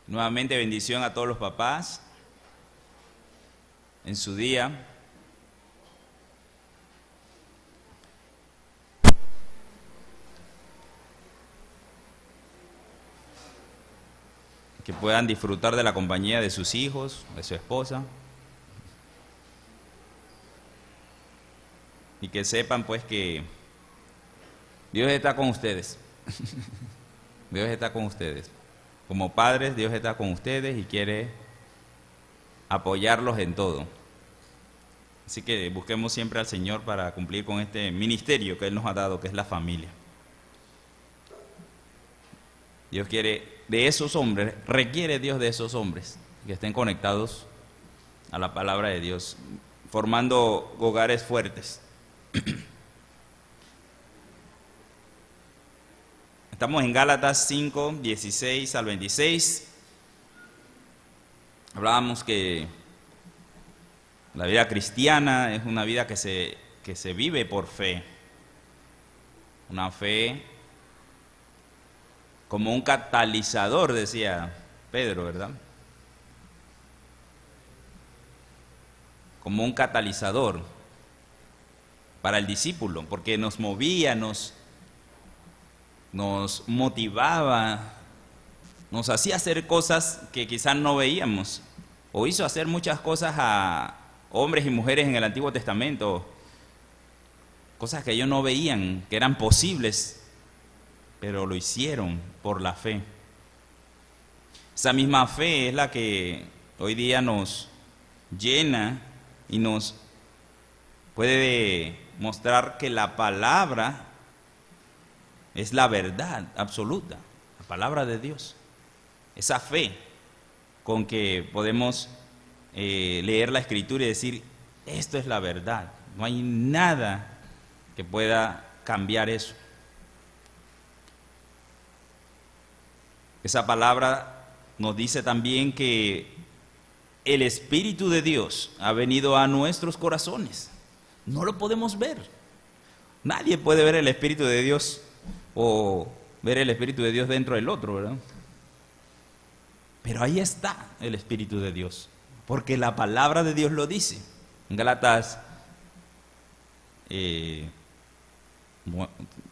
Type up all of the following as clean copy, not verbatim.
Nuevamente bendición a todos los papás en su día. Que puedan disfrutar de la compañía de sus hijos, de su esposa. Y que sepan pues que Dios está con ustedes. Dios está con ustedes. Como padres, Dios está con ustedes y quiere apoyarlos en todo. Así que busquemos siempre al Señor para cumplir con este ministerio que Él nos ha dado, que es la familia. Dios quiere de esos hombres, requiere Dios de esos hombres que estén conectados a la palabra de Dios, formando hogares fuertes. Estamos en Gálatas 5, 16 al 26. Hablábamos que la vida cristiana es una vida que se vive por fe. Una fe como un catalizador, decía Pedro, ¿verdad? Como un catalizador para el discípulo, porque nos movía, nos motivaba, nos hacía hacer cosas que quizás no veíamos, o hizo hacer muchas cosas a hombres y mujeres en el Antiguo Testamento, cosas que ellos no veían, que eran posibles, pero lo hicieron por la fe. Esa misma fe es la que hoy día nos llena y nos puede mostrar que la palabra es la verdad absoluta, la palabra de Dios. Esa fe con que podemos leer la Escritura y decir, esto es la verdad. No hay nada que pueda cambiar eso. Esa palabra nos dice también que el Espíritu de Dios ha venido a nuestros corazones. No lo podemos ver. Nadie puede ver el Espíritu de Dios o ver el Espíritu de Dios dentro del otro, ¿verdad? Pero ahí está el Espíritu de Dios, porque la palabra de Dios lo dice. En Gálatas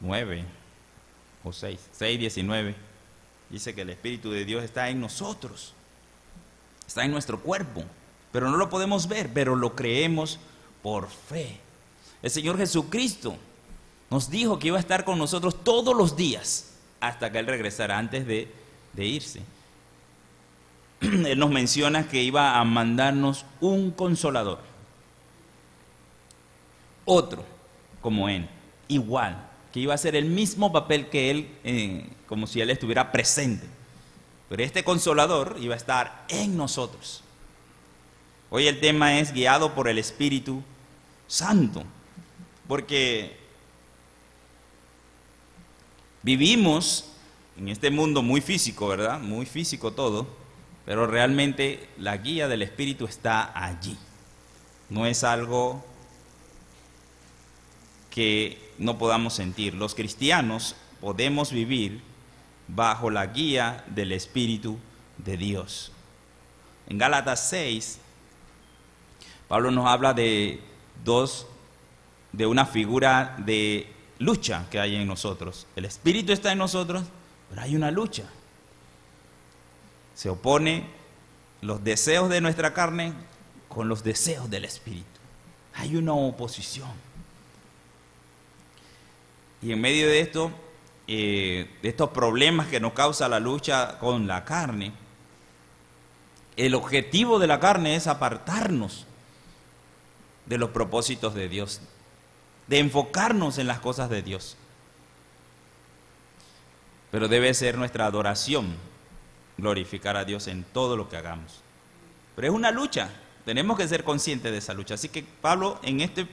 9 o 6, 19, dice que el Espíritu de Dios está en nosotros, está en nuestro cuerpo, pero no lo podemos ver, pero lo creemos por fe. El Señor Jesucristo nos dijo que iba a estar con nosotros todos los días hasta que Él regresara, antes de irse. Él nos menciona que iba a mandarnos un consolador, otro como Él, igual, que iba a hacer el mismo papel que Él, como si Él estuviera presente. Pero este consolador iba a estar en nosotros. Hoy el tema es guiado por el Espíritu Santo, porque vivimos en este mundo muy físico, ¿verdad? Muy físico todo, pero realmente la guía del Espíritu está allí. No es algo que no podamos sentir. Los cristianos podemos vivir bajo la guía del Espíritu de Dios. En Gálatas 6, Pablo nos habla de una figura de lucha que hay en nosotros. El Espíritu está en nosotros, pero hay una lucha. Se opone los deseos de nuestra carne con los deseos del Espíritu. Hay una oposición. Y en medio de esto, de estos problemas que nos causa la lucha con la carne, el objetivo de la carne es apartarnos de los propósitos de Dios, de enfocarnos en las cosas de Dios. Pero debe ser nuestra adoración glorificar a Dios en todo lo que hagamos. Pero es una lucha, tenemos que ser conscientes de esa lucha. Así que Pablo en este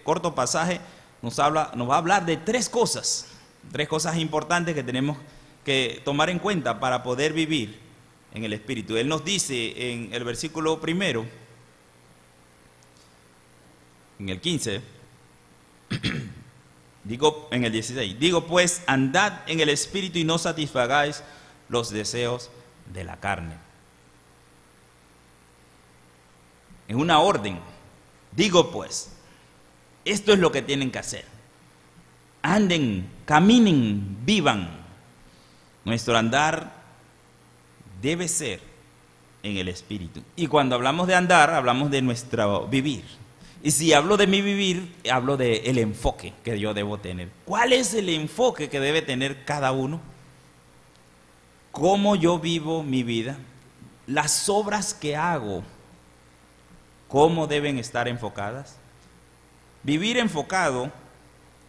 corto pasaje nos va a hablar de tres cosas importantes que tenemos que tomar en cuenta para poder vivir en el Espíritu. Él nos dice en el versículo primero, en el 15, en el 16, digo pues, andad en el Espíritu y no satisfagáis los deseos de la carne. Es una orden. Digo pues, esto es lo que tienen que hacer. Anden, caminen, vivan. Nuestro andar debe ser en el Espíritu. Y cuando hablamos de andar, hablamos de nuestro vivir. Y si hablo de mi vivir, hablo del enfoque que yo debo tener. ¿Cuál es el enfoque que debe tener cada uno? ¿Cómo yo vivo mi vida? Las obras que hago, ¿cómo deben estar enfocadas? Vivir enfocado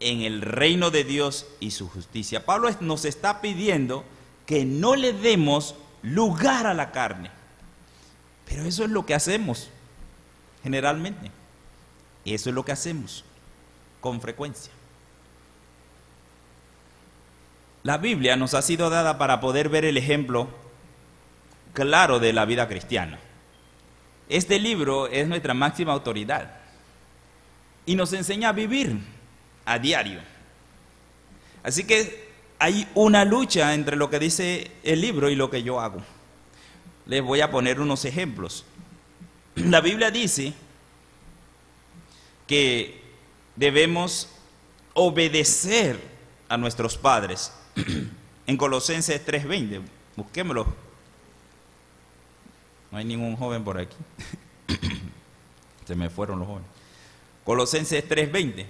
en el reino de Dios y su justicia. Pablo nos está pidiendo que no le demos lugar a la carne. Pero eso es lo que hacemos generalmente. Eso es lo que hacemos con frecuencia. La Biblia nos ha sido dada para poder ver el ejemplo claro de la vida cristiana. Este libro es nuestra máxima autoridad y nos enseña a vivir a diario. Así que hay una lucha entre lo que dice el libro y lo que yo hago. Les voy a poner unos ejemplos. La Biblia dice que debemos obedecer a nuestros padres. En Colosenses 3:20, busquémoslo. No hay ningún joven por aquí. Se me fueron los jóvenes. Colosenses 3:20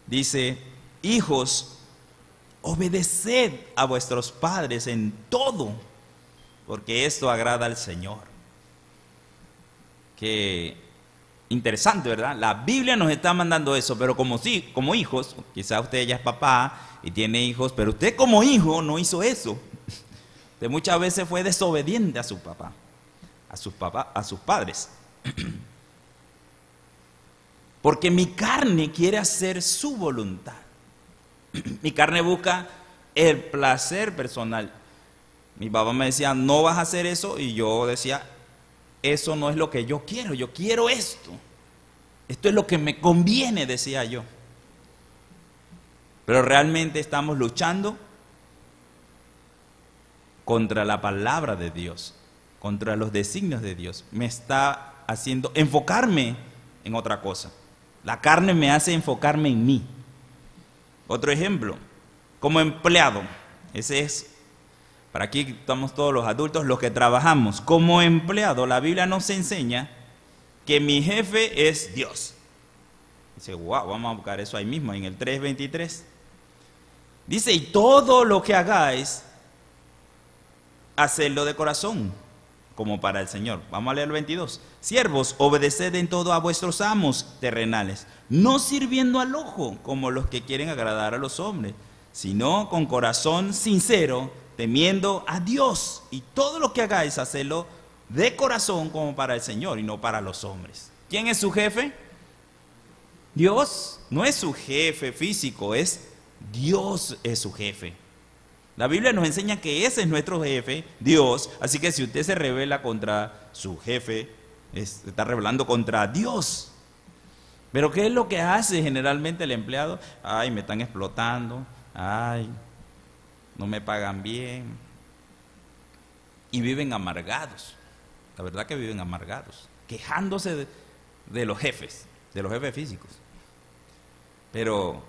dice: hijos, obedeced a vuestros padres en todo, porque esto agrada al Señor. Qué interesante, ¿verdad? La Biblia nos está mandando eso, pero como hijos, quizás usted ya es papá y tiene hijos, pero usted como hijo no hizo eso. Usted muchas veces fue desobediente a su papá, a sus padres. Porque mi carne quiere hacer su voluntad. Mi carne busca el placer personal. Mi papá me decía, no vas a hacer eso, y yo decía, eso no es lo que yo quiero esto. Esto es lo que me conviene, decía yo. Pero realmente estamos luchando contra la palabra de Dios, contra los designios de Dios. Me está haciendo enfocarme en otra cosa. La carne me hace enfocarme en mí. Otro ejemplo, como empleado. Ese es, para aquí estamos todos los adultos, los que trabajamos. Como empleado, la Biblia nos enseña que mi jefe es Dios. Dice, wow, vamos a buscar eso ahí mismo, en el 3:23. Dice, y todo lo que hagáis, hacedlo de corazón, como para el Señor. Vamos a leer el 22. Siervos, obedeced en todo a vuestros amos terrenales, no sirviendo al ojo, como los que quieren agradar a los hombres, sino con corazón sincero, temiendo a Dios. Y todo lo que hagáis, hacedlo de corazón, como para el Señor y no para los hombres. ¿Quién es su jefe? Dios. No es su jefe físico, es Dios es su jefe. La Biblia nos enseña que ese es nuestro jefe, Dios. Así que si usted se rebela contra su jefe, se está rebelando contra Dios. Pero ¿qué es lo que hace generalmente el empleado? Ay, me están explotando. Ay, no me pagan bien. Y viven amargados. La verdad que viven amargados, quejándose de los jefes físicos. Pero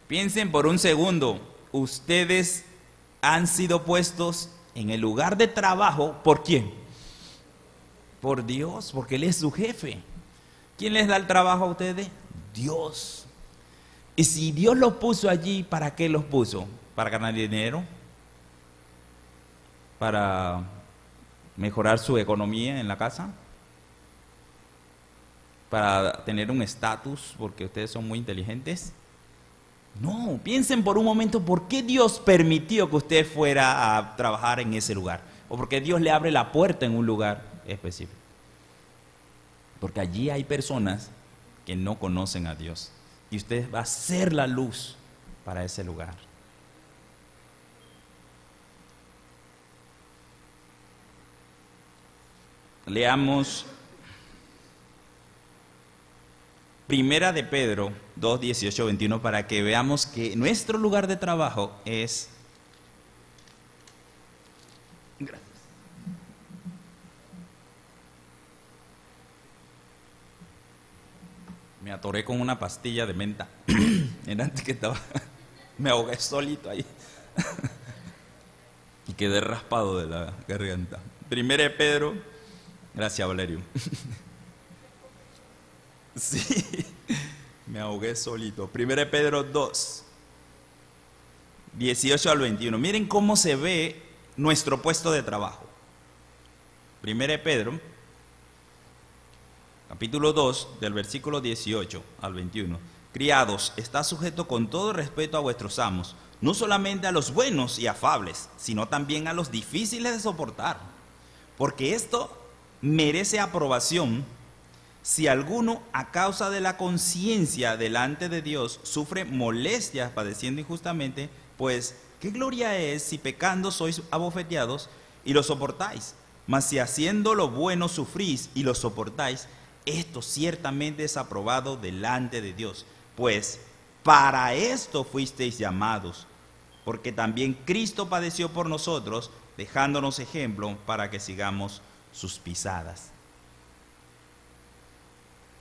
piensen por un segundo, ustedes han sido puestos en el lugar de trabajo, ¿por quién? Por Dios, porque Él es su jefe. ¿Quién les da el trabajo a ustedes? Dios. Y si Dios los puso allí, ¿para qué los puso? ¿Para ganar dinero? ¿Para mejorar su economía en la casa? ¿Para tener un estatus porque ustedes son muy inteligentes? No, piensen por un momento por qué Dios permitió que usted fuera a trabajar en ese lugar. O porque Dios le abre la puerta en un lugar específico. Porque allí hay personas que no conocen a Dios. Y usted va a ser la luz para ese lugar. Leamos Primera de Pedro 2, 18, 21 para que veamos que nuestro lugar de trabajo es Me atoré con una pastilla de menta. Era antes que estaba. Me ahogué solito ahí. Y quedé raspado de la garganta. Primero de Pedro. Gracias, Valerio. Sí. Me ahogué solito. Primero de Pedro 2. 18 al 21. Miren cómo se ve nuestro puesto de trabajo. Primero de Pedro. Capítulo 2, del versículo 18 al 21. Criados, está sujeto con todo respeto a vuestros amos, no solamente a los buenos y afables, sino también a los difíciles de soportar. Porque esto merece aprobación si alguno, a causa de la conciencia delante de Dios, sufre molestias padeciendo injustamente, pues, ¿qué gloria es si pecando sois abofeteados y lo soportáis? Mas si haciendo lo bueno sufrís y lo soportáis, esto ciertamente es aprobado delante de Dios, pues para esto fuisteis llamados, porque también Cristo padeció por nosotros, dejándonos ejemplo para que sigamos sus pisadas.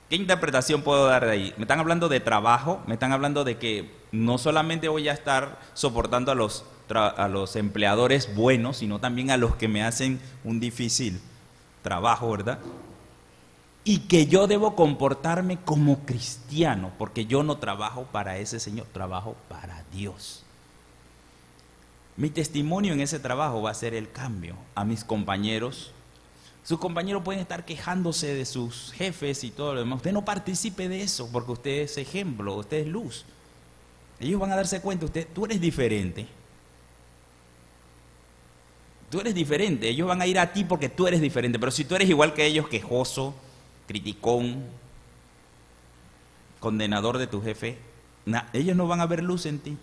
¿Qué interpretación puedo dar de ahí? Me están hablando de trabajo, me están hablando de que no solamente voy a estar soportando a los empleadores buenos, sino también a los que me hacen un difícil trabajo, ¿verdad? Y que yo debo comportarme como cristiano, porque yo no trabajo para ese Señor, trabajo para Dios. Mi testimonio en ese trabajo va a ser el cambio a mis compañeros. Sus compañeros pueden estar quejándose de sus jefes y todo lo demás. Usted no participe de eso, porque usted es ejemplo, usted es luz. Ellos van a darse cuenta, tú eres diferente. Tú eres diferente, ellos van a ir a ti porque tú eres diferente, pero si tú eres igual que ellos, quejoso, criticón, condenador de tu jefe, ellos no van a ver luz en ti.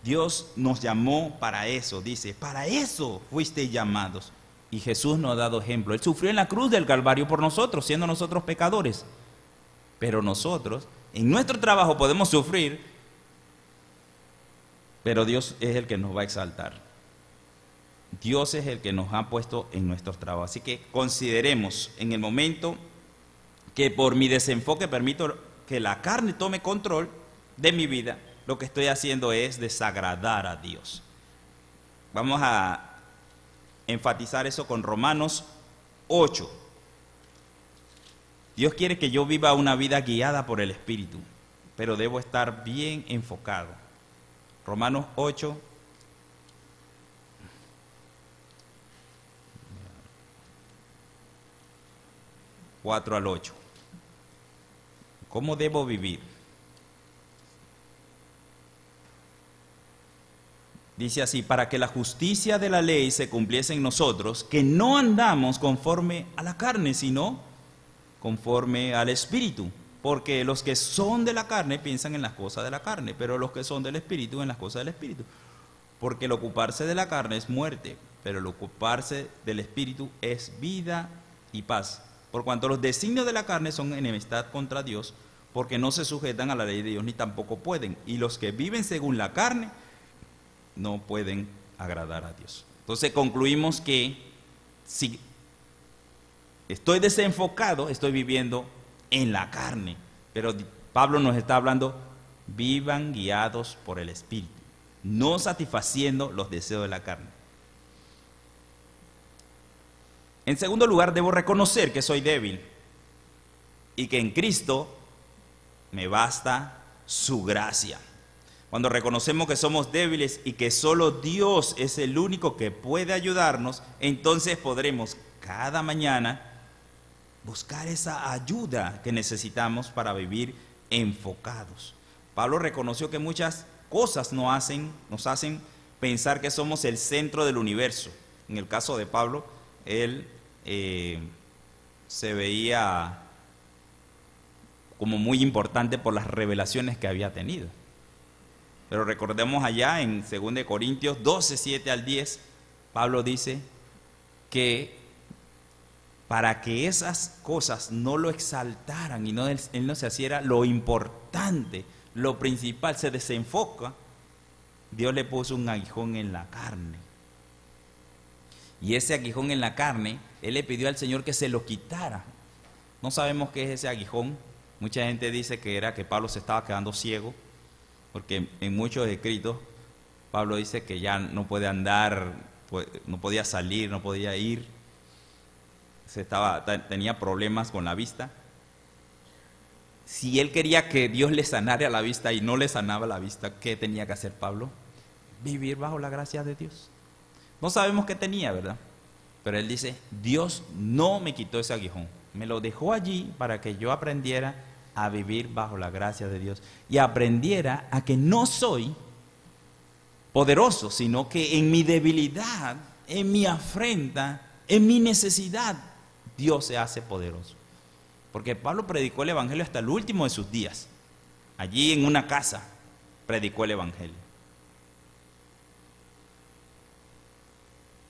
Dios nos llamó para eso, dice, para eso fuisteis llamados. Y Jesús nos ha dado ejemplo. Él sufrió en la cruz del Calvario por nosotros, siendo nosotros pecadores. Pero nosotros, en nuestro trabajo podemos sufrir, pero Dios es el que nos va a exaltar. Dios es el que nos ha puesto en nuestros trabajos. Así que consideremos en el momento que por mi desenfoque permito que la carne tome control de mi vida, lo que estoy haciendo es desagradar a Dios. Vamos a enfatizar eso con Romanos 8. Dios quiere que yo viva una vida guiada por el Espíritu, pero debo estar bien enfocado. Romanos 8. 4 al 8. ¿Cómo debo vivir? Dice así, para que la justicia de la ley se cumpliese en nosotros, que no andamos conforme a la carne, sino conforme al Espíritu. Porque los que son de la carne piensan en las cosas de la carne, pero los que son del Espíritu en las cosas del Espíritu. Porque el ocuparse de la carne es muerte, pero el ocuparse del Espíritu es vida y paz. Por cuanto los designios de la carne son enemistad contra Dios, porque no se sujetan a la ley de Dios, ni tampoco pueden. Y los que viven según la carne no pueden agradar a Dios. Entonces concluimos que si estoy desenfocado, estoy viviendo en la carne. Pero Pablo nos está hablando, vivan guiados por el Espíritu, no satisfaciendo los deseos de la carne. En segundo lugar, debo reconocer que soy débil y que en Cristo me basta su gracia. Cuando reconocemos que somos débiles y que solo Dios es el único que puede ayudarnos, entonces podremos cada mañana buscar esa ayuda que necesitamos para vivir enfocados. Pablo reconoció que muchas cosas nos hacen pensar que somos el centro del universo. En el caso de Pablo, él se veía como muy importante por las revelaciones que había tenido. Pero recordemos allá en 2 Corintios 12, 7 al 10, Pablo dice que para que esas cosas no lo exaltaran y él no se hiciera lo importante, lo principal, se desenfoca, Dios le puso un aguijón en la carne. Y ese aguijón en la carne, él le pidió al Señor que se lo quitara. No sabemos qué es ese aguijón. Mucha gente dice que era que Pablo se estaba quedando ciego, porque en muchos escritos Pablo dice que ya no puede andar, no podía salir, no podía ir, tenía problemas con la vista. Si él quería que Dios le sanara la vista y no le sanaba la vista, ¿qué tenía que hacer Pablo? Vivir bajo la gracia de Dios. No sabemos qué tenía, ¿verdad? Pero él dice, Dios no me quitó ese aguijón, me lo dejó allí para que yo aprendiera a vivir bajo la gracia de Dios y aprendiera a que no soy poderoso, sino que en mi debilidad, en mi afrenta, en mi necesidad, Dios se hace poderoso. Porque Pablo predicó el evangelio hasta el último de sus días. Allí en una casa predicó el evangelio.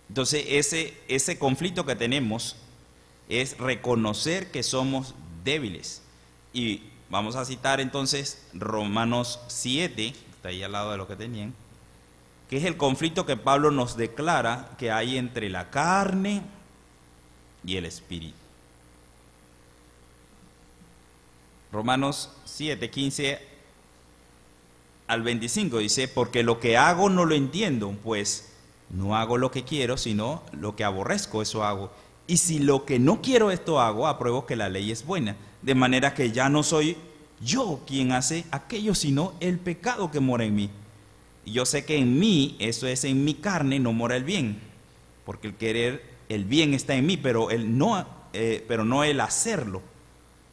Entonces ese conflicto que tenemos es reconocer que somos débiles. Y vamos a citar entonces Romanos 7, está ahí al lado de lo que tenían, que es el conflicto que Pablo nos declara que hay entre la carne y el espíritu. Romanos 7, 15 al 25 dice, porque lo que hago no lo entiendo, pues no hago lo que quiero, sino lo que aborrezco, eso hago. Y si lo que no quiero esto hago, apruebo que la ley es buena. De manera que ya no soy yo quien hace aquello, sino el pecado que mora en mí. Y yo sé que en mí, eso es en mi carne, no mora el bien. Porque el querer, el bien está en mí, pero no el hacerlo.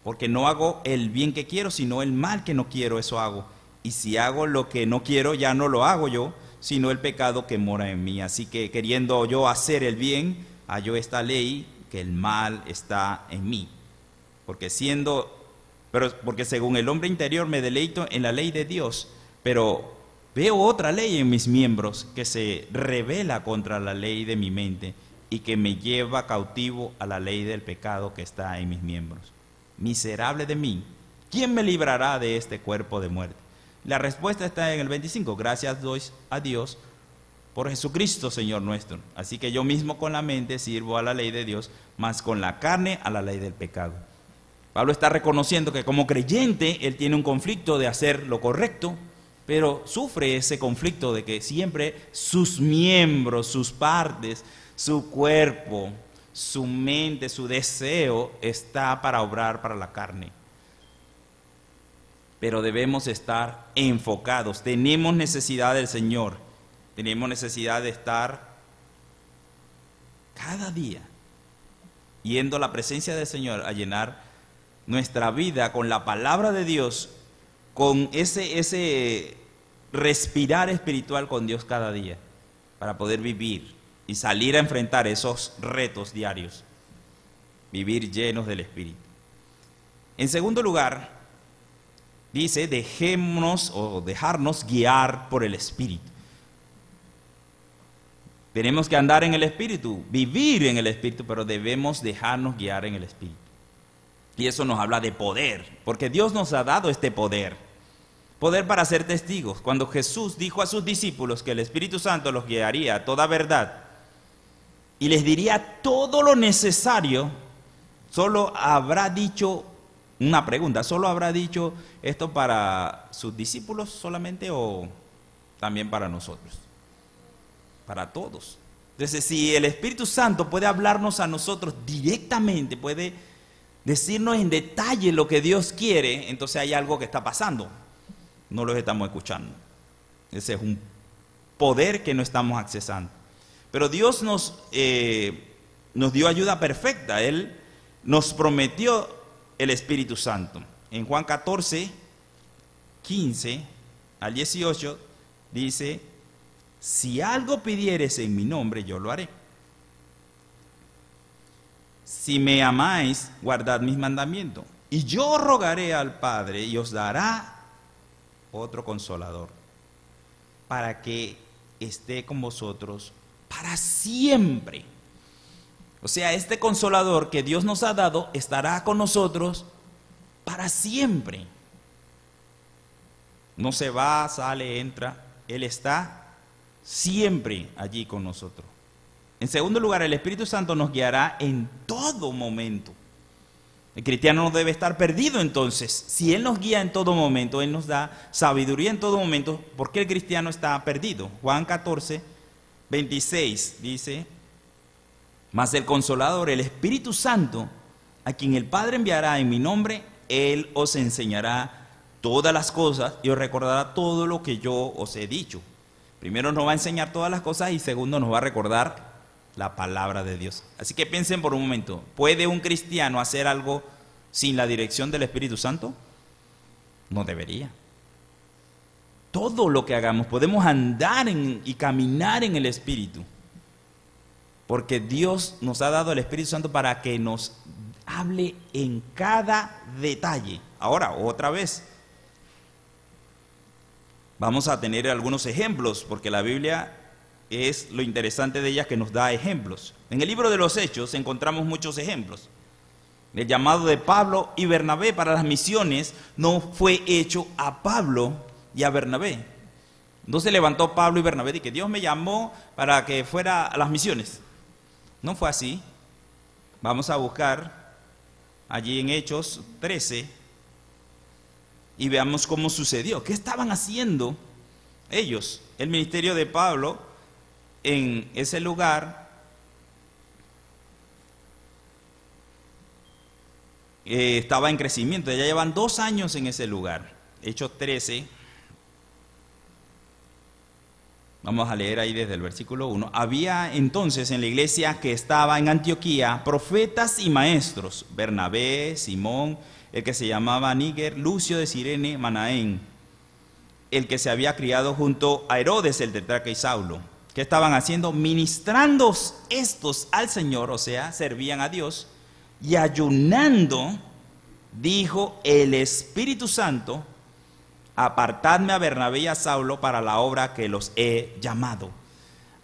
Porque no hago el bien que quiero, sino el mal que no quiero, eso hago. Y si hago lo que no quiero, ya no lo hago yo, sino el pecado que mora en mí. Así que queriendo yo hacer el bien, hallo esta ley, que el mal está en mí. Porque según el hombre interior me deleito en la ley de Dios, pero veo otra ley en mis miembros que se rebela contra la ley de mi mente y que me lleva cautivo a la ley del pecado que está en mis miembros. Miserable de mí, ¿quién me librará de este cuerpo de muerte? La respuesta está en el 25. Gracias doy a Dios por Jesucristo, Señor nuestro. Así que yo mismo con la mente sirvo a la ley de Dios, mas con la carne a la ley del pecado. Pablo está reconociendo que como creyente él tiene un conflicto de hacer lo correcto, pero sufre ese conflicto de que siempre sus miembros, sus partes, su cuerpo, su mente, su deseo está para obrar para la carne. Pero debemos estar enfocados. Tenemos necesidad del Señor. Tenemos necesidad de estar cada día yendo a la presencia del Señor a llenar nuestra vida con la palabra de Dios, con ese respirar espiritual con Dios cada día, para poder vivir y salir a enfrentar esos retos diarios, vivir llenos del Espíritu. En segundo lugar, dice, dejarnos guiar por el Espíritu. Tenemos que andar en el Espíritu, vivir en el Espíritu, pero debemos dejarnos guiar en el Espíritu. Y eso nos habla de poder, porque Dios nos ha dado este poder. Poder para ser testigos. Cuando Jesús dijo a sus discípulos que el Espíritu Santo los guiaría a toda verdad y les diría todo lo necesario, solo habrá dicho una pregunta, ¿solo habrá dicho esto para sus discípulos solamente o también para nosotros? Para todos. Entonces, si el Espíritu Santo puede hablarnos a nosotros directamente, puede decirnos en detalle lo que Dios quiere, entonces hay algo que está pasando. No los estamos escuchando. Ese es un poder que no estamos accesando. Pero Dios nos dio ayuda perfecta. Él nos prometió el Espíritu Santo. En Juan 14, 15 al 18 dice, si algo pidieres en mi nombre, yo lo haré. Si me amáis, guardad mis mandamientos. Y yo rogaré al Padre y os dará otro consolador, para que esté con vosotros para siempre. O sea, este consolador que Dios nos ha dado estará con nosotros para siempre. No se va, sale, entra. Él está siempre allí con nosotros. En segundo lugar, el Espíritu Santo nos guiará en todo momento. El cristiano no debe estar perdido entonces. Si Él nos guía en todo momento, Él nos da sabiduría en todo momento, ¿por qué el cristiano está perdido? Juan 14, 26 dice: mas el Consolador, el Espíritu Santo, a quien el Padre enviará en mi nombre, Él os enseñará todas las cosas y os recordará todo lo que yo os he dicho. Primero nos va a enseñar todas las cosas y segundo nos va a recordar la palabra de Dios. Así que piensen por un momento, ¿puede un cristiano hacer algo sin la dirección del Espíritu Santo? No debería. Todo lo que hagamos, podemos andar y caminar en el Espíritu, porque Dios nos ha dado el Espíritu Santo para que nos hable en cada detalle. Ahora, otra vez, vamos a tener algunos ejemplos, porque la Biblia es lo interesante de ella, que nos da ejemplos. En el libro de los Hechos encontramos muchos ejemplos. El llamado de Pablo y Bernabé para las misiones no fue hecho a Pablo y a Bernabé. No se levantó Pablo y Bernabé y que Dios me llamó para que fuera a las misiones. No fue así. Vamos a buscar allí en Hechos 13 y veamos cómo sucedió. ¿Qué estaban haciendo ellos? El ministerio de Pablo en ese lugar estaba en crecimiento. Ya llevan 2 años en ese lugar. Hechos 13. Vamos a leer ahí desde el versículo 1. Había entonces en la iglesia que estaba en Antioquía profetas y maestros: Bernabé, Simón, el que se llamaba Níger, Lucio de Cirene, Manaén, el que se había criado junto a Herodes el tetrarca, y Saulo. ¿Qué estaban haciendo? Ministrando estos al Señor, o sea, servían a Dios, y ayunando, dijo el Espíritu Santo: apartadme a Bernabé y a Saulo para la obra que los he llamado.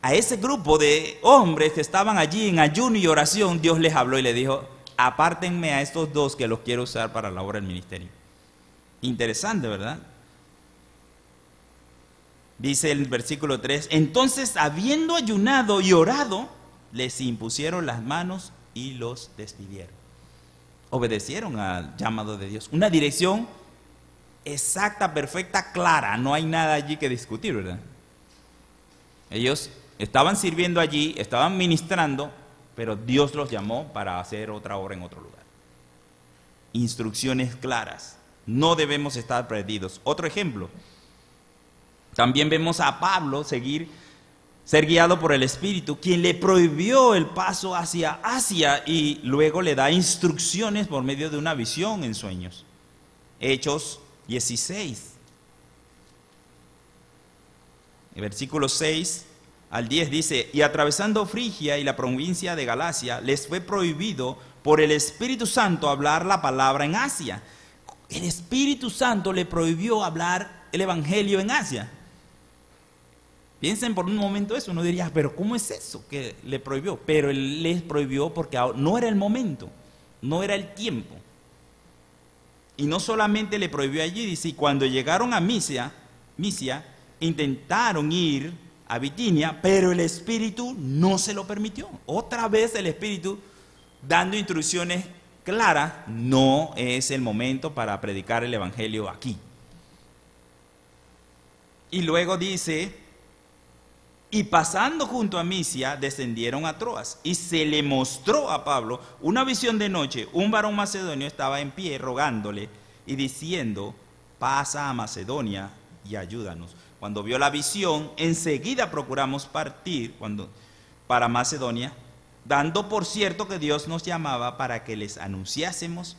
A ese grupo de hombres que estaban allí en ayuno y oración, Dios les habló y les dijo: apártenme a estos 2 que los quiero usar para la obra del ministerio. Interesante, ¿verdad? Dice el versículo 3, entonces habiendo ayunado y orado, les impusieron las manos y los despidieron. Obedecieron al llamado de Dios. Una dirección exacta, perfecta, clara. No hay nada allí que discutir, ¿verdad? Ellos estaban sirviendo allí, estaban ministrando, pero Dios los llamó para hacer otra obra en otro lugar. Instrucciones claras. No debemos estar perdidos. Otro ejemplo. También vemos a Pablo ser guiado por el Espíritu, quien le prohibió el paso hacia Asia y luego le da instrucciones por medio de una visión en sueños. Hechos 16. El versículo 6 al 10 dice: y atravesando Frigia y la provincia de Galacia, les fue prohibido por el Espíritu Santo hablar la palabra en Asia. El Espíritu Santo le prohibió hablar el Evangelio en Asia. Piensen por un momento eso. Uno diría, pero ¿cómo es eso que le prohibió? Pero Él les prohibió porque no era el momento, no era el tiempo. Y no solamente le prohibió allí, dice, y cuando llegaron a Misia, intentaron ir a Bitinia, pero el Espíritu no se lo permitió. Otra vez el Espíritu dando instrucciones claras: no es el momento para predicar el Evangelio aquí. Y luego dice: y pasando junto a Misia, descendieron a Troas, y se le mostró a Pablo una visión de noche. Un varón macedonio estaba en pie rogándole y diciendo: pasa a Macedonia y ayúdanos. Cuando vio la visión, enseguida procuramos partir para Macedonia, dando por cierto que Dios nos llamaba para que les anunciásemos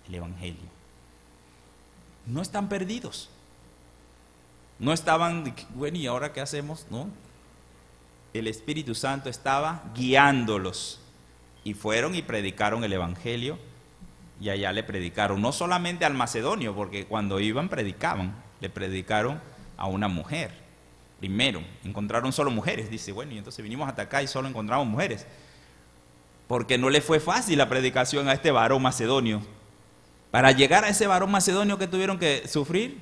el Evangelio. No están perdidos. No estaban, bueno, ¿y ahora qué hacemos? No. El Espíritu Santo estaba guiándolos. Y fueron y predicaron el Evangelio. Y allá le predicaron, no solamente al macedonio, porque cuando iban predicaban. Le predicaron a una mujer. Primero, encontraron solo mujeres. Dice, bueno, y entonces vinimos hasta acá y solo encontramos mujeres. Porque no le fue fácil la predicación a este varón macedonio. Para llegar a ese varón macedonio, ¿qué tuvieron que sufrir?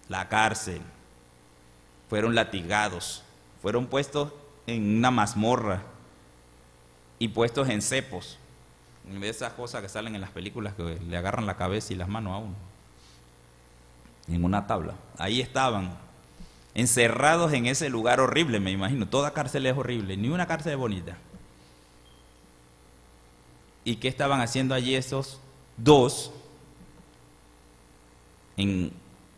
La cárcel. Fueron latigados. Fueron puestos en una mazmorra y puestos en cepos. de esas cosas que salen en las películas que le agarran la cabeza y las manos a uno, en una tabla. Ahí estaban, encerrados en ese lugar horrible, me imagino. Toda cárcel es horrible, ni una cárcel es bonita. ¿Y qué estaban haciendo allí esos dos?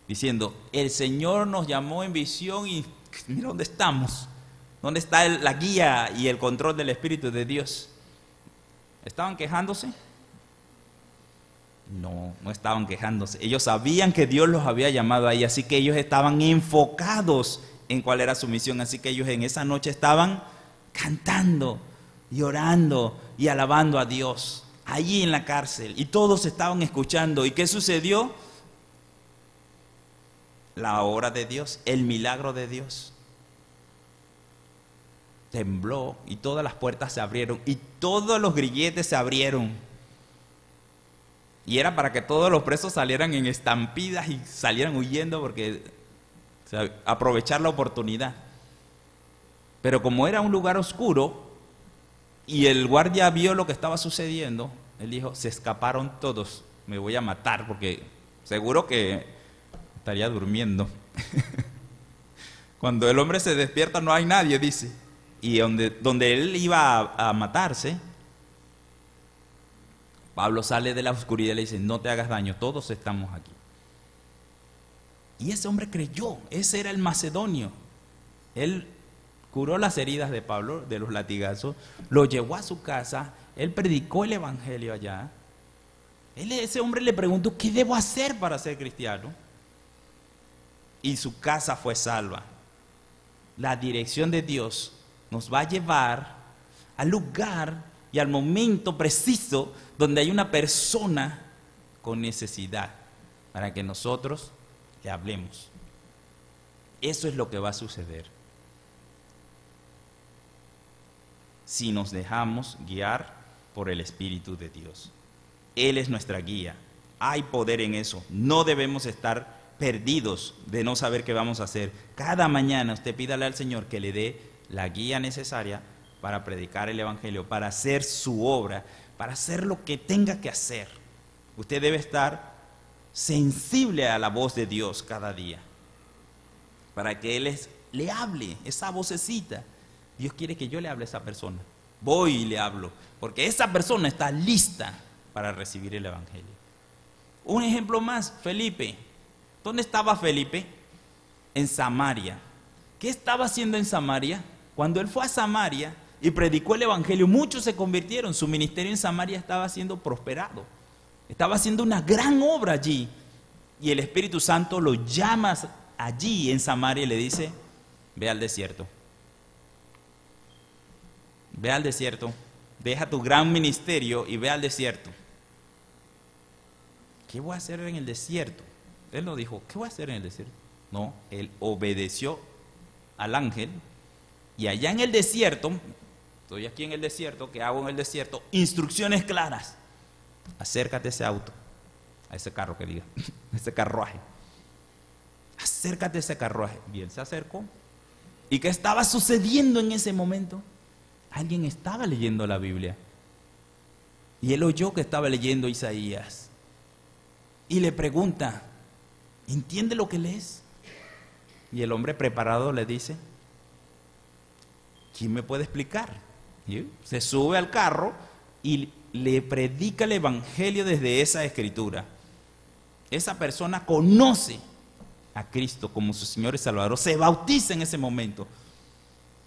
Diciendo, el Señor nos llamó en visión y mira dónde estamos. ¿Dónde está la guía y el control del Espíritu de Dios? ¿Estaban quejándose? No, no estaban quejándose. Ellos sabían que Dios los había llamado ahí, así que ellos estaban enfocados en cuál era su misión. Así que ellos en esa noche estaban cantando y orando y alabando a Dios allí en la cárcel. Y todos estaban escuchando. ¿Y qué sucedió? La obra de Dios, el milagro de Dios. Tembló y todas las puertas se abrieron y todos los grilletes se abrieron. Y era para que todos los presos salieran en estampidas y salieran huyendo porque, o sea, aprovechar la oportunidad. Pero como era un lugar oscuro y el guardia vio lo que estaba sucediendo, él dijo, se escaparon todos, me voy a matar porque seguro que estaría durmiendo. Cuando el hombre se despierta no hay nadie, dice. Y donde él iba a matarse, Pablo sale de la oscuridad y le dice, no te hagas daño, todos estamos aquí. Y ese hombre creyó, ese era el macedonio. Él curó las heridas de Pablo, de los latigazos, lo llevó a su casa, él predicó el evangelio allá. Ese hombre le preguntó, ¿qué debo hacer para ser cristiano? Y su casa fue salva. La dirección de Dios nos va a llevar al lugar y al momento preciso donde hay una persona con necesidad para que nosotros le hablemos. Eso es lo que va a suceder si nos dejamos guiar por el Espíritu de Dios. Él es nuestra guía. Hay poder en eso. No debemos estar perdidos de no saber qué vamos a hacer. Cada mañana usted pídale al Señor que le dé la guía necesaria para predicar el evangelio, para hacer su obra, para hacer lo que tenga que hacer. Usted debe estar sensible a la voz de Dios cada día, para que Él le hable, esa vocecita. Dios quiere que yo le hable a esa persona. Voy y le hablo, porque esa persona está lista para recibir el evangelio. Un ejemplo más, Felipe. ¿Dónde estaba Felipe? En Samaria. ¿Qué estaba haciendo en Samaria? Cuando él fue a Samaria y predicó el evangelio, muchos se convirtieron. Su ministerio en Samaria estaba siendo prosperado. Estaba haciendo una gran obra allí. Y el Espíritu Santo lo llama allí en Samaria y le dice, ve al desierto. Ve al desierto. Deja tu gran ministerio y ve al desierto. ¿Qué voy a hacer en el desierto? Él no dijo, ¿qué voy a hacer en el desierto? No, él obedeció al ángel. Y allá en el desierto, estoy aquí en el desierto, ¿qué hago en el desierto? Instrucciones claras. Acércate a ese auto, a ese carro que diga, a ese carruaje. Acércate a ese carruaje. Y él se acercó. ¿Y qué estaba sucediendo en ese momento? Alguien estaba leyendo la Biblia. Y él oyó que estaba leyendo Isaías. Y le pregunta, ¿entiende lo que lees? Y el hombre preparado le dice, ¿quién me puede explicar? Y se sube al carro y le predica el evangelio desde esa escritura. Esa persona conoce a Cristo como su Señor y Salvador, se bautiza en ese momento.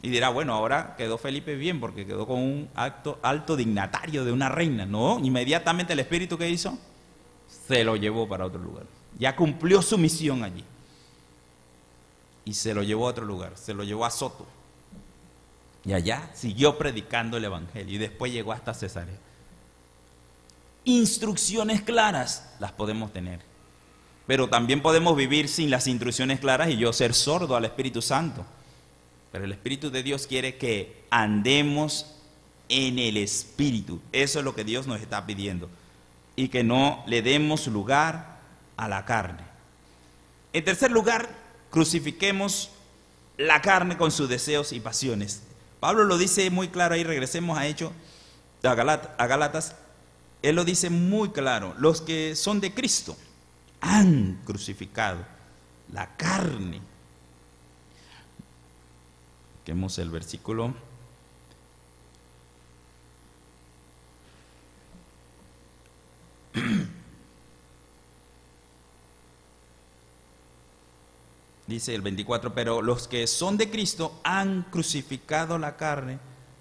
Y dirá, bueno, ahora quedó Felipe bien porque quedó con un alto dignatario de una reina. No, inmediatamente el Espíritu, ¿qué hizo? Se lo llevó para otro lugar. Ya cumplió su misión allí. Y se lo llevó a otro lugar, se lo llevó a Soto. Y allá siguió predicando el evangelio y después llegó hasta Cesarea. Instrucciones claras las podemos tener, pero también podemos vivir sin las instrucciones claras y yo ser sordo al Espíritu Santo. Pero el Espíritu de Dios quiere que andemos en el Espíritu. Eso es lo que Dios nos está pidiendo. Y que no le demos lugar a la carne. En tercer lugar, crucifiquemos la carne con sus deseos y pasiones. Pablo lo dice muy claro ahí, regresemos a Hechos, a Gálatas, Él lo dice muy claro, los que son de Cristo han crucificado la carne. Busquemos el versículo. Dice el 24, pero los que son de Cristo han crucificado la carne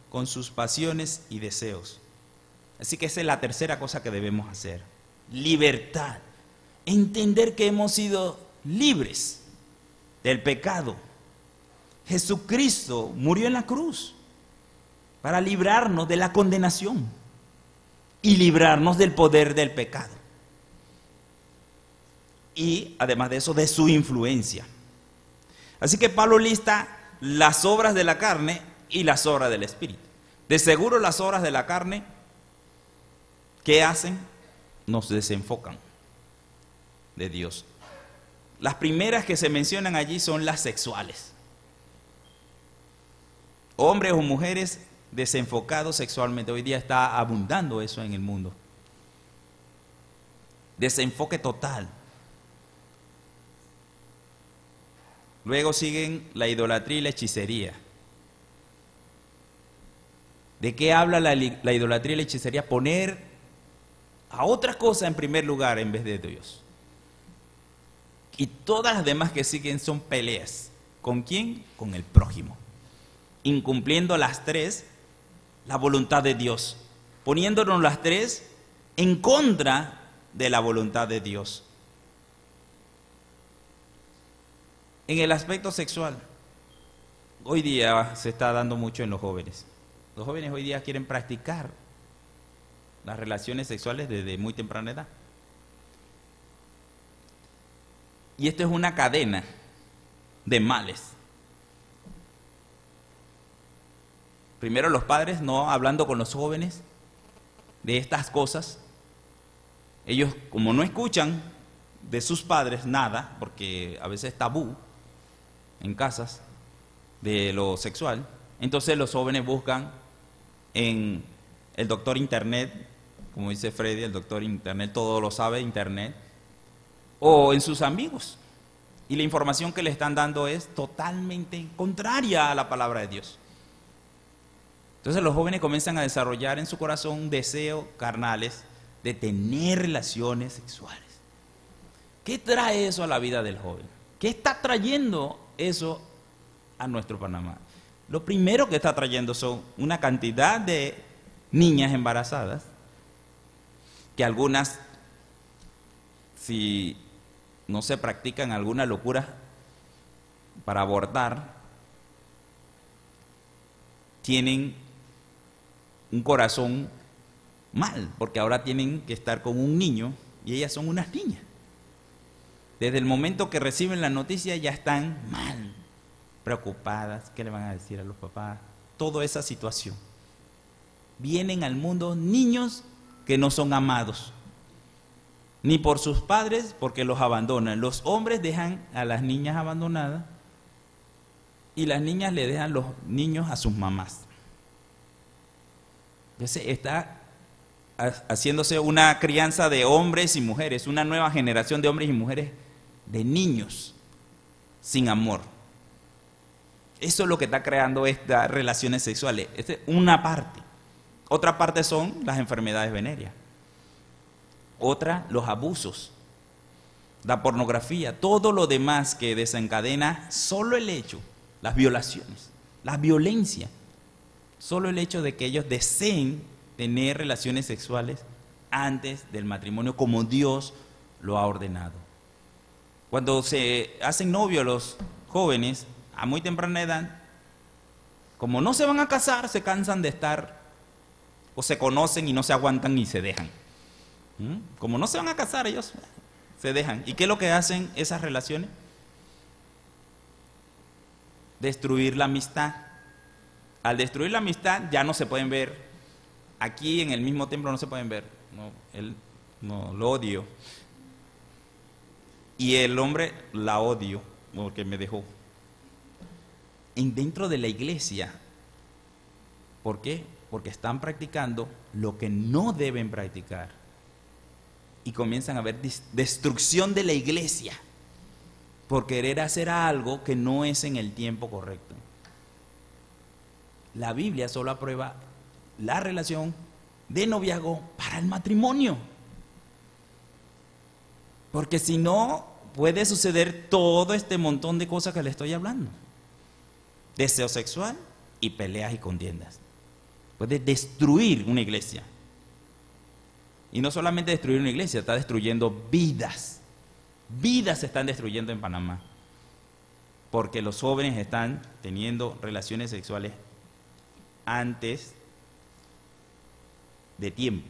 con sus pasiones y deseos. Así que esa es la tercera cosa que debemos hacer. Libertad. Entender que hemos sido libres del pecado. Jesucristo murió en la cruz para librarnos de la condenación y librarnos del poder del pecado. Y además de eso, de su influencia. Así que Pablo lista las obras de la carne y las obras del Espíritu. De seguro las obras de la carne, ¿qué hacen? Nos desenfocan de Dios. Las primeras que se mencionan allí son las sexuales. Hombres o mujeres desenfocados sexualmente. Hoy día está abundando eso en el mundo. Desenfoque total. Luego siguen la idolatría y la hechicería. ¿De qué habla la idolatría y la hechicería? Poner a otra cosa en primer lugar en vez de Dios. Y todas las demás que siguen son peleas. ¿Con quién? Con el prójimo. Incumpliendo las tres, la voluntad de Dios. Poniéndonos las tres en contra de la voluntad de Dios. En el aspecto sexual, hoy día se está dando mucho en los jóvenes. Los jóvenes hoy día quieren practicar las relaciones sexuales desde muy temprana edad. Y esto es una cadena de males. Primero los padres no hablando con los jóvenes de estas cosas. Ellos, como no escuchan de sus padres nada, porque a veces es tabú en casas de lo sexual, entonces los jóvenes buscan en el doctor internet, como dice Freddy, el doctor internet, todo lo sabe internet, o en sus amigos, y la información que le están dando es totalmente contraria a la palabra de Dios. Entonces los jóvenes comienzan a desarrollar en su corazón un deseo carnales de tener relaciones sexuales. ¿Qué trae eso a la vida del joven? ¿Qué está trayendo eso a nuestro Panamá? Lo primero que está trayendo son una cantidad de niñas embarazadas, que algunas, si no se practican alguna locura para abortar, tienen un corazón mal, porque ahora tienen que estar con un niño y ellas son unas niñas. Desde el momento que reciben la noticia ya están mal, preocupadas, ¿qué le van a decir a los papás? Toda esa situación. Vienen al mundo niños que no son amados, ni por sus padres porque los abandonan. Los hombres dejan a las niñas abandonadas y las niñas le dejan los niños a sus mamás. Entonces está haciéndose una crianza de hombres y mujeres, una nueva generación de hombres y mujeres, de niños sin amor. Eso es lo que está creando estas relaciones sexuales. Esta es una parte. Otra parte son las enfermedades venéreas. Otra, los abusos, la pornografía, todo lo demás que desencadena solo el hecho, las violaciones, la violencia, solo el hecho de que ellos deseen tener relaciones sexuales antes del matrimonio como Dios lo ha ordenado. Cuando se hacen novios los jóvenes a muy temprana edad, como no se van a casar, se cansan de estar, o se conocen y no se aguantan y se dejan. Como no se van a casar, ellos se dejan. ¿Y qué es lo que hacen esas relaciones? Destruir la amistad. Al destruir la amistad ya no se pueden ver. Aquí en el mismo templo no se pueden ver. No, él no lo odio. Y el hombre la odio porque me dejó. Dentro de la iglesia. ¿Por qué? Porque están practicando lo que no deben practicar. Y comienzan a haber destrucción de la iglesia por querer hacer algo que no es en el tiempo correcto. La Biblia solo aprueba la relación de noviazgo para el matrimonio. Porque si no, puede suceder todo este montón de cosas que le estoy hablando. Deseo sexual y peleas y contiendas. Puede destruir una iglesia. Y no solamente destruir una iglesia, está destruyendo vidas. Vidas se están destruyendo en Panamá. Porque los jóvenes están teniendo relaciones sexuales antes de tiempo,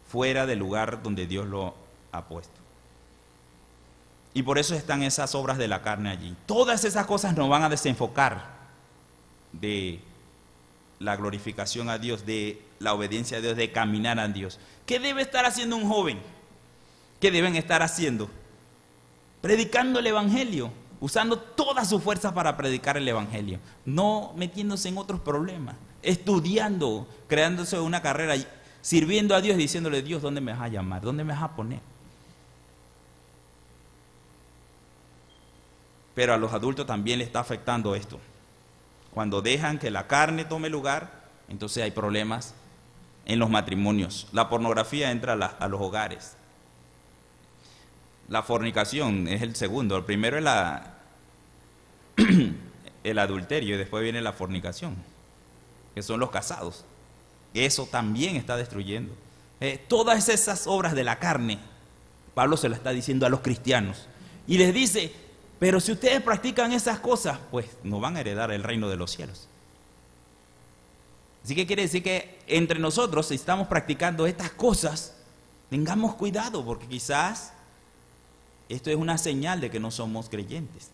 fuera del lugar donde Dios lo ha puesto. Y por eso están esas obras de la carne allí. Todas esas cosas nos van a desenfocar de la glorificación a Dios, de la obediencia a Dios, de caminar a Dios. ¿Qué debe estar haciendo un joven? ¿Qué deben estar haciendo? Predicando el Evangelio, usando toda su fuerza para predicar el Evangelio, no metiéndose en otros problemas, estudiando, creándose una carrera, sirviendo a Dios, diciéndole: Dios, ¿dónde me vas a llamar? ¿Dónde me vas a poner? Pero a los adultos también les está afectando esto. Cuando dejan que la carne tome lugar, entonces hay problemas en los matrimonios. La pornografía entra a los hogares. La fornicación es el segundo. El primero es el adulterio y después viene la fornicación, que son los casados. Eso también está destruyendo. Todas esas obras de la carne, Pablo se las está diciendo a los cristianos. Y les dice: pero si ustedes practican esas cosas, pues no van a heredar el reino de los cielos. Así que quiere decir que entre nosotros, si estamos practicando estas cosas, tengamos cuidado, porque quizás esto es una señal de que no somos creyentes.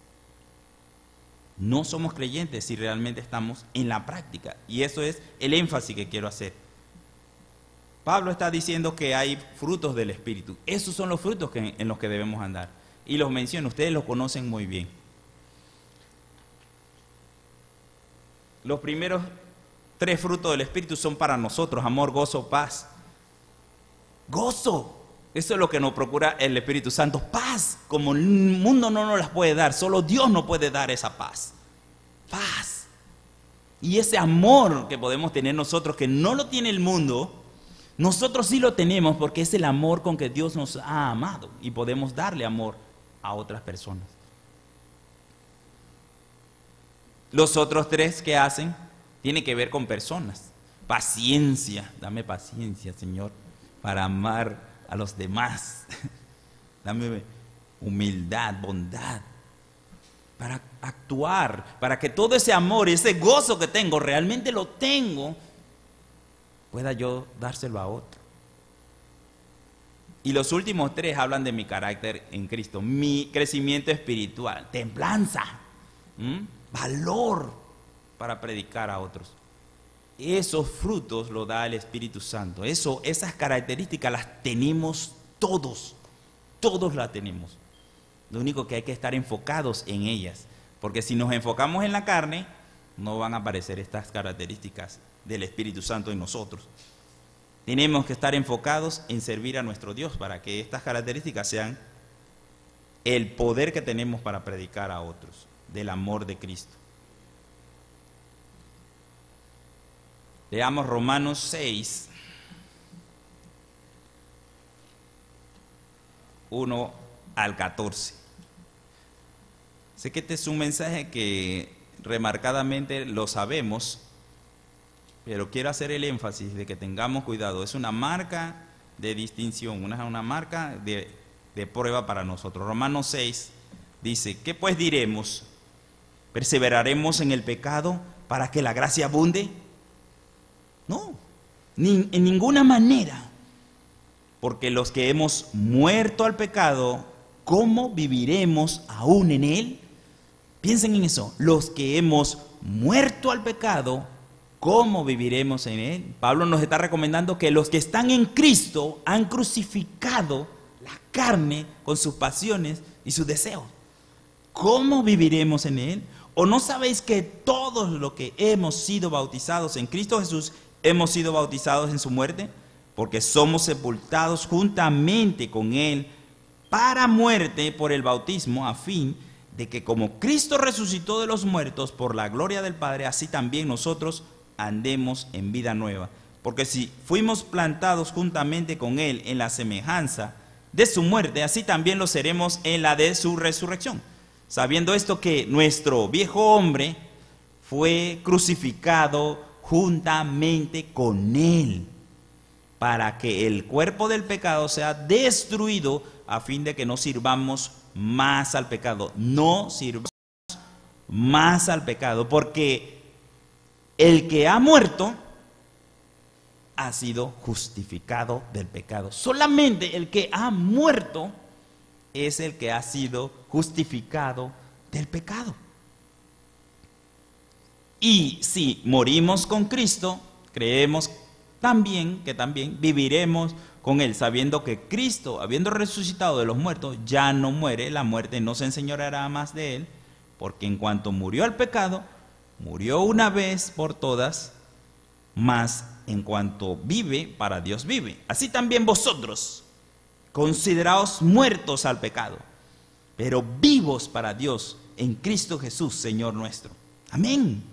No somos creyentes si realmente estamos en la práctica. Y eso es el énfasis que quiero hacer. Pablo está diciendo que hay frutos del Espíritu. Esos son los frutos en los que debemos andar. Y los menciono, ustedes los conocen muy bien. Los primeros 3 frutos del Espíritu son para nosotros: amor, gozo, paz. Gozo. Eso es lo que nos procura el Espíritu Santo. Paz, como el mundo no nos las puede dar, solo Dios nos puede dar esa paz. Paz. Y ese amor que podemos tener nosotros, que no lo tiene el mundo, nosotros sí lo tenemos, porque es el amor con que Dios nos ha amado y podemos darle amor a otras personas. Los otros 3 que hacen tienen que ver con personas. Paciencia, dame paciencia, Señor, para amar a los demás. Dame humildad, bondad, para actuar, para que todo ese amor y ese gozo que tengo, realmente lo tengo, pueda yo dárselo a otro. Y los últimos 3 hablan de mi carácter en Cristo, mi crecimiento espiritual, templanza, valor para predicar a otros. Esos frutos los da el Espíritu Santo. Esas características las tenemos todos las tenemos. Lo único que hay que estar enfocados en ellas, porque si nos enfocamos en la carne, no van a aparecer estas características del Espíritu Santo en nosotros. Tenemos que estar enfocados en servir a nuestro Dios para que estas características sean el poder que tenemos para predicar a otros del amor de Cristo. Leamos Romanos 6, 1 al 14. Sé que este es un mensaje que remarcadamente lo sabemos, pero quiero hacer el énfasis de que tengamos cuidado. Es una marca de distinción, una marca de prueba para nosotros. Romanos 6 dice: ¿qué pues diremos? ¿Perseveraremos en el pecado para que la gracia abunde? No, en ninguna manera. Porque los que hemos muerto al pecado, ¿cómo viviremos aún en él? Piensen en eso. Los que hemos muerto al pecado, ¿cómo viviremos en él? Pablo nos está recomendando que los que están en Cristo han crucificado la carne con sus pasiones y sus deseos. ¿Cómo viviremos en él? ¿O no sabéis que todos los que hemos sido bautizados en Cristo Jesús, hemos sido bautizados en su muerte, porque somos sepultados juntamente con él para muerte por el bautismo, a fin de que como Cristo resucitó de los muertos por la gloria del Padre, así también nosotros andemos en vida nueva. Porque si fuimos plantados juntamente con él en la semejanza de su muerte, así también lo seremos en la de su resurrección. Sabiendo esto, que nuestro viejo hombre fue crucificado juntamente con él, para que el cuerpo del pecado sea destruido, a fin de que no sirvamos más al pecado. No sirvamos más al pecado, porque el que ha muerto ha sido justificado del pecado. Solamente el que ha muerto es el que ha sido justificado del pecado. Y si morimos con Cristo, creemos también que también viviremos con él, sabiendo que Cristo, habiendo resucitado de los muertos, ya no muere. La muerte no se enseñoreará más de él, porque en cuanto murió al pecado, murió una vez por todas, mas en cuanto vive, para Dios vive. Así también vosotros, consideraos muertos al pecado, pero vivos para Dios en Cristo Jesús, Señor nuestro. Amén.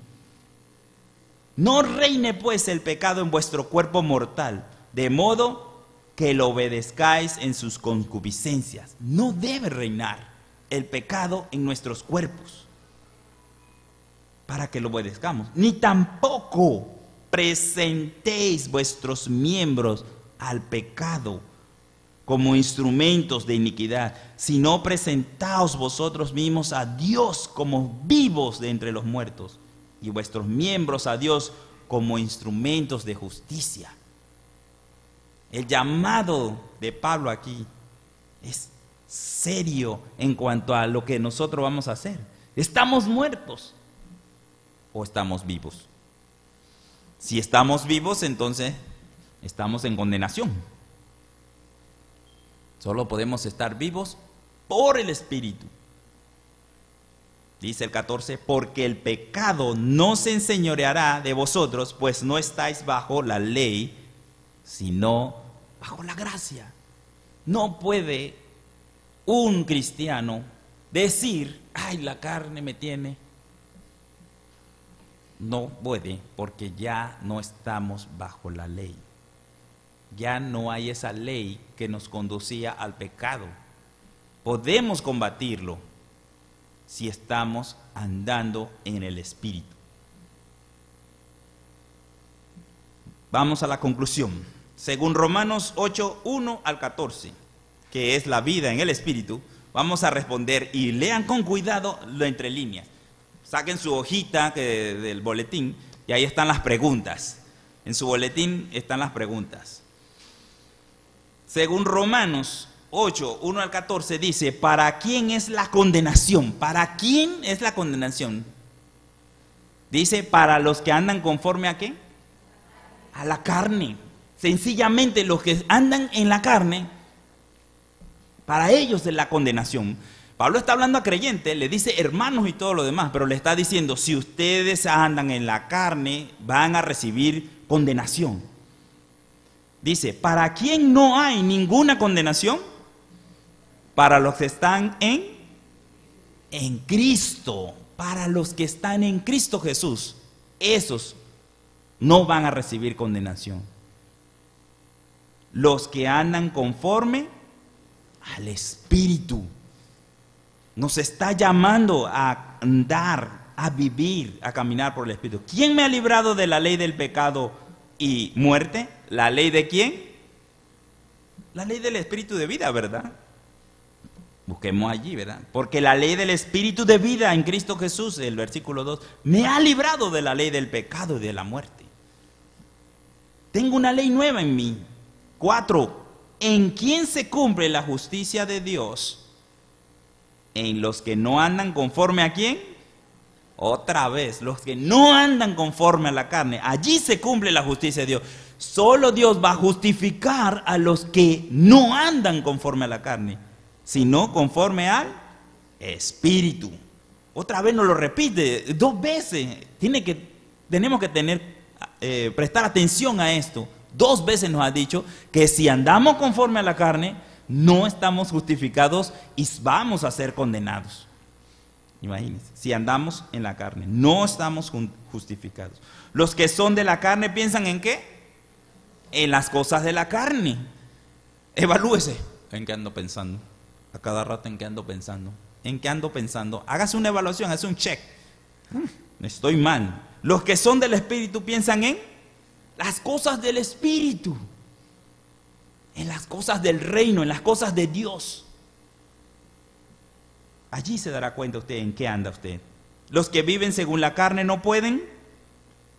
No reine pues el pecado en vuestro cuerpo mortal, de modo que lo obedezcáis en sus concupiscencias. No debe reinar el pecado en nuestros cuerpos para que lo obedezcamos. Ni tampoco presentéis vuestros miembros al pecado como instrumentos de iniquidad, sino presentaos vosotros mismos a Dios como vivos de entre los muertos, y vuestros miembros a Dios como instrumentos de justicia. El llamado de Pablo aquí es serio en cuanto a lo que nosotros vamos a hacer. ¿Estamos muertos o estamos vivos? Si estamos vivos, entonces estamos en condenación. Solo podemos estar vivos por el Espíritu. Dice el 14, porque el pecado no se enseñoreará de vosotros, pues no estáis bajo la ley, sino bajo la gracia. No puede un cristiano decir, ay, la carne me tiene. No puede, porque ya no estamos bajo la ley. Ya no hay esa ley que nos conducía al pecado. Podemos combatirlo si estamos andando en el Espíritu. Vamos a la conclusión. Según Romanos 8, 1 al 14, que es la vida en el Espíritu, vamos a responder y lean con cuidado lo entre líneas. Saquen su hojita del boletín y ahí están las preguntas. En su boletín están las preguntas. Según Romanos 8, 1 al 14 dice, ¿para quién es la condenación? ¿Para quién es la condenación? Dice, para los que andan conforme a ¿qué? A la carne. Sencillamente los que andan en la carne, para ellos es la condenación. Pablo está hablando a creyentes, le dice hermanos y todo lo demás, pero le está diciendo, si ustedes andan en la carne, van a recibir condenación. Dice, ¿para quién no hay ninguna condenación? Para los que están en Cristo. Para los que están en Cristo Jesús, esos no van a recibir condenación. Los que andan conforme al Espíritu. Nos está llamando a andar, a vivir, a caminar por el Espíritu. ¿Quién me ha librado de la ley del pecado y muerte? ¿La ley de quién? La ley del Espíritu de vida, ¿verdad? Busquemos allí, ¿verdad? Porque la ley del Espíritu de vida en Cristo Jesús, el versículo 2, me ha librado de la ley del pecado y de la muerte. Tengo una ley nueva en mí. 4. ¿En quién se cumple la justicia de Dios? En los que no andan conforme a ¿quién? Otra vez, los que no andan conforme a la carne. Allí se cumple la justicia de Dios. Solo Dios va a justificar a los que no andan conforme a la carne, sino conforme al Espíritu. Otra vez nos lo repite 2 veces. Tenemos que tener prestar atención a esto. 2 veces nos ha dicho que si andamos conforme a la carne, no estamos justificados y vamos a ser condenados. Imagínense, si andamos en la carne, no estamos justificados. Los que son de la carne piensan ¿en qué? En las cosas de la carne. Evalúese. ¿En qué ando pensando? A cada rato, ¿en qué ando pensando? ¿En qué ando pensando? Hágase una evaluación, hágase un check. Estoy mal. Los que son del Espíritu piensan en las cosas del Espíritu, en las cosas del reino, en las cosas de Dios. Allí se dará cuenta usted en qué anda usted. Los que viven según la carne no pueden.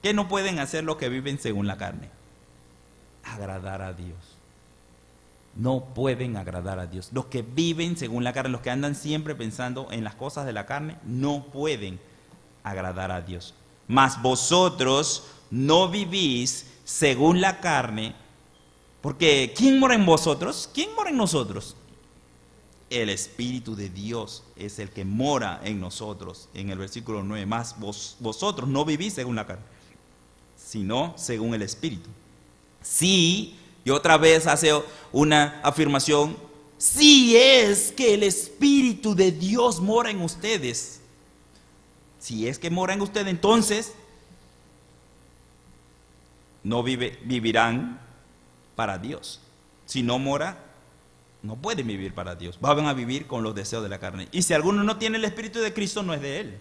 ¿Qué no pueden hacer los que viven según la carne? Agradar a Dios. No pueden agradar a Dios. Los que viven según la carne, los que andan siempre pensando en las cosas de la carne, no pueden agradar a Dios. Mas vosotros no vivís según la carne, porque ¿quién mora en vosotros? ¿Quién mora en nosotros? El Espíritu de Dios es el que mora en nosotros. En el versículo 9, más vosotros no vivís según la carne, sino según el Espíritu. Sí, y otra vez hace una afirmación, sí es que el Espíritu de Dios mora en ustedes. Si es que mora en ustedes, entonces no vivirán para Dios. Si no mora, no pueden vivir para Dios. Van a vivir con los deseos de la carne. Y si alguno no tiene el Espíritu de Cristo, no es de él.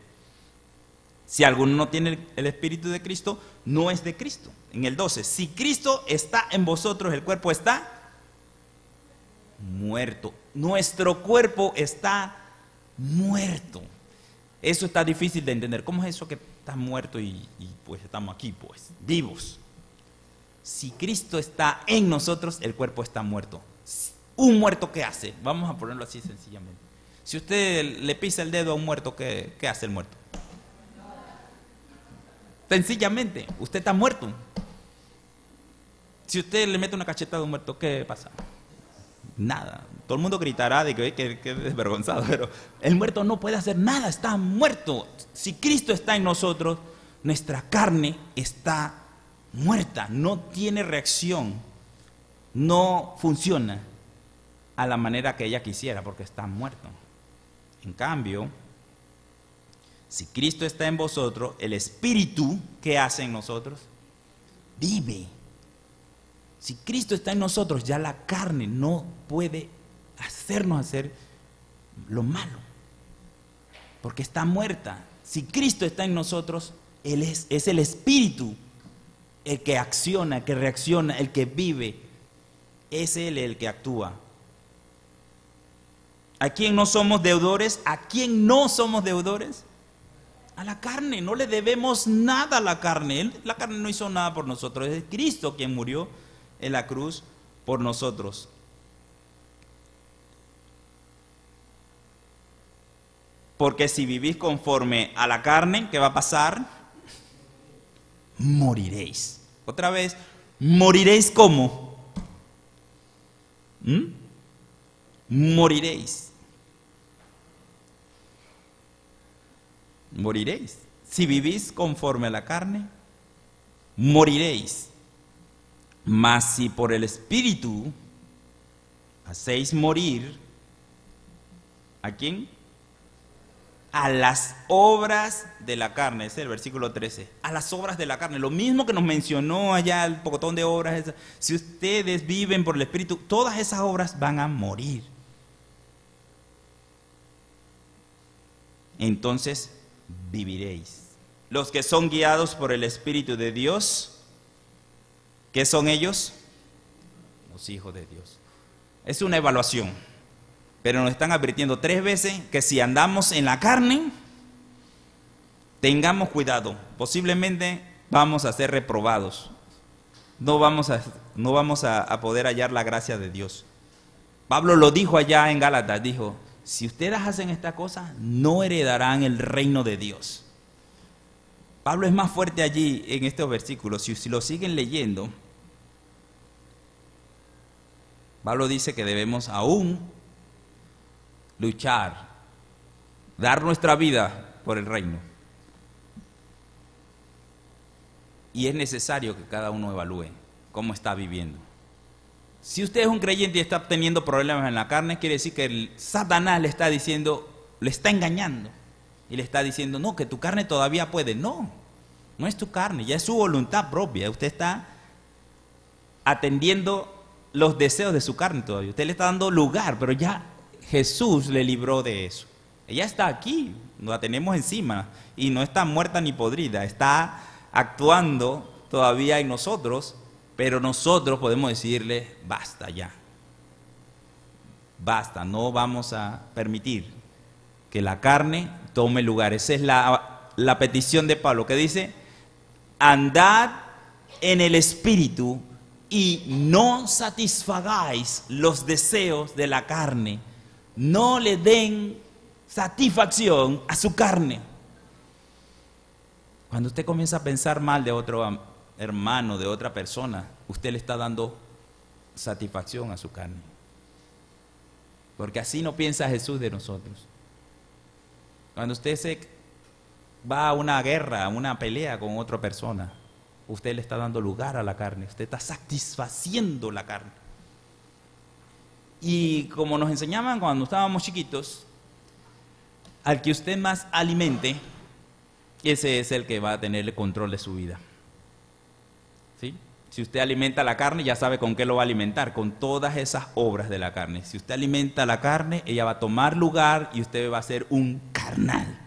Si alguno no tiene el Espíritu de Cristo, no es de Cristo. En el 12, si Cristo está en vosotros, el cuerpo está muerto. Nuestro cuerpo está muerto. Eso está difícil de entender. ¿Cómo es eso que está muerto y pues estamos aquí, pues, vivos? Si Cristo está en nosotros, el cuerpo está muerto. ¿Un muerto qué hace? Vamos a ponerlo así sencillamente. Si usted le pisa el dedo a un muerto, ¿qué hace el muerto? Sencillamente, usted está muerto. Si usted le mete una cachetada a un muerto, ¿qué pasa? Nada. Todo el mundo gritará de que desvergonzado, pero el muerto no puede hacer nada, está muerto. Si Cristo está en nosotros, nuestra carne está muerta, no tiene reacción, no funciona a la manera que ella quisiera porque está muerto. En cambio, si Cristo está en vosotros, el Espíritu, ¿qué hace en nosotros? Vive. Si Cristo está en nosotros, ya la carne no puede hacernos hacer lo malo, porque está muerta. Si Cristo está en nosotros, Él es el Espíritu el que acciona, el que reacciona, el que vive. Es Él el que actúa. ¿A quién no somos deudores? ¿A quién no somos deudores? A la carne. No le debemos nada a la carne. La carne no hizo nada por nosotros. Es Cristo quien murió en la cruz por nosotros. Porque si vivís conforme a la carne, ¿qué va a pasar? Moriréis. Otra vez, ¿moriréis cómo? Moriréis. Moriréis. Si vivís conforme a la carne, moriréis. Mas si por el Espíritu hacéis morir, ¿a quién? A las obras de la carne. Ese es el versículo 13. A las obras de la carne. Lo mismo que nos mencionó allá el pocotón de obras. Si ustedes viven por el Espíritu, todas esas obras van a morir. Entonces viviréis. Los que son guiados por el Espíritu de Dios, ¿qué son ellos? Los hijos de Dios. Es una evaluación. Pero nos están advirtiendo 3 veces que si andamos en la carne, tengamos cuidado. Posiblemente vamos a ser reprobados. No vamos a poder hallar la gracia de Dios. Pablo lo dijo allá en Gálatas, dijo, si ustedes hacen esta cosa, no heredarán el reino de Dios. Pablo es más fuerte allí en estos versículos. Si lo siguen leyendo, Pablo dice que debemos aún luchar, dar nuestra vida por el reino. Y es necesario que cada uno evalúe cómo está viviendo. Si usted es un creyente y está teniendo problemas en la carne, quiere decir que el Satanás le está diciendo, le está engañando. Y le está diciendo, no, que tu carne todavía puede. No, no es tu carne, ya es su voluntad propia. Usted está atendiendo los deseos de su carne todavía. Usted le está dando lugar, pero ya Jesús le libró de eso. Ella está aquí, la tenemos encima y no está muerta ni podrida, está actuando todavía en nosotros, pero nosotros podemos decirle, basta ya. Basta, no vamos a permitir que la carne tome lugar. Esa es la petición de Pablo, que dice, andad en el Espíritu y no satisfagáis los deseos de la carne. No le den satisfacción a su carne. Cuando usted comienza a pensar mal de otro hermano, de otra persona, usted le está dando satisfacción a su carne. Porque así no piensa Jesús de nosotros. Cuando usted se va a una guerra, a una pelea con otra persona, usted le está dando lugar a la carne, usted está satisfaciendo la carne. Y como nos enseñaban cuando estábamos chiquitos, al que usted más alimente, ese es el que va a tener el control de su vida. ¿Sí? Si usted alimenta la carne, ya sabe con qué lo va a alimentar, con todas esas obras de la carne. Si usted alimenta la carne, ella va a tomar lugar y usted va a ser un carnal.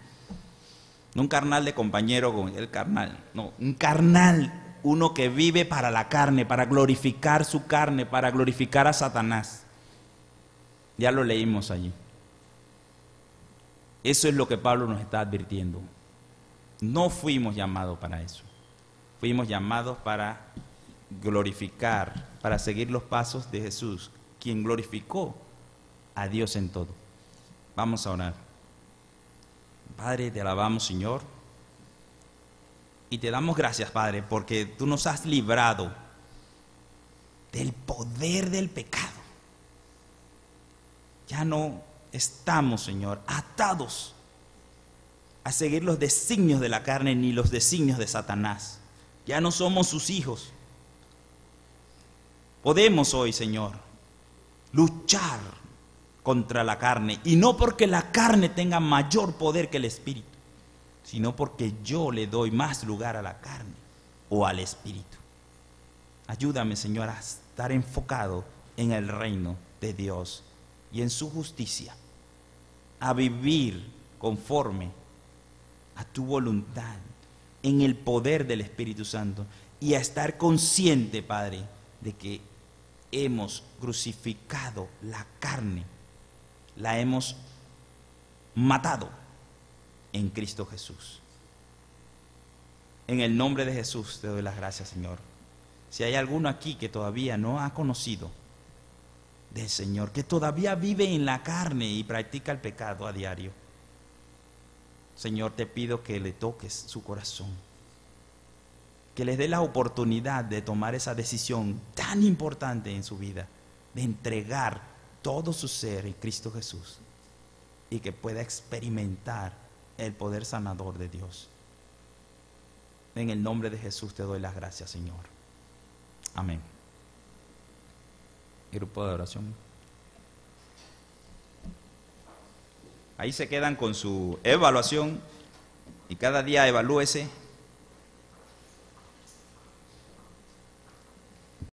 No un carnal de compañero con el carnal, no, un carnal, uno que vive para la carne, para glorificar su carne, para glorificar a Satanás. Ya lo leímos allí. Eso es lo que Pablo nos está advirtiendo. No fuimos llamados para eso. Fuimos llamados para glorificar, para seguir los pasos de Jesús, quien glorificó a Dios en todo. Vamos a orar. Padre, te alabamos, Señor, y te damos gracias, Padre, porque tú nos has librado del poder del pecado. Ya no estamos, Señor, atados a seguir los designios de la carne ni los designios de Satanás. Ya no somos sus hijos. Podemos hoy, Señor, luchar contra la carne, y no porque la carne tenga mayor poder que el espíritu, sino porque yo le doy más lugar a la carne o al espíritu. Ayúdame, Señor, a estar enfocado en el reino de Dios y en su justicia, a vivir conforme a tu voluntad, en el poder del Espíritu Santo, y a estar consciente, Padre, de que hemos crucificado la carne, la hemos matado en Cristo Jesús. En el nombre de Jesús te doy las gracias, Señor. Si hay alguno aquí que todavía no ha conocido del Señor, que todavía vive en la carne y practica el pecado a diario, Señor, te pido que le toques su corazón, que les dé la oportunidad de tomar esa decisión tan importante en su vida, de entregar todo su ser en Cristo Jesús, y que pueda experimentar el poder sanador de Dios. En el nombre de Jesús te doy las gracias, Señor. Amén. Grupo de oración. Ahí se quedan con su evaluación, y cada día evalúese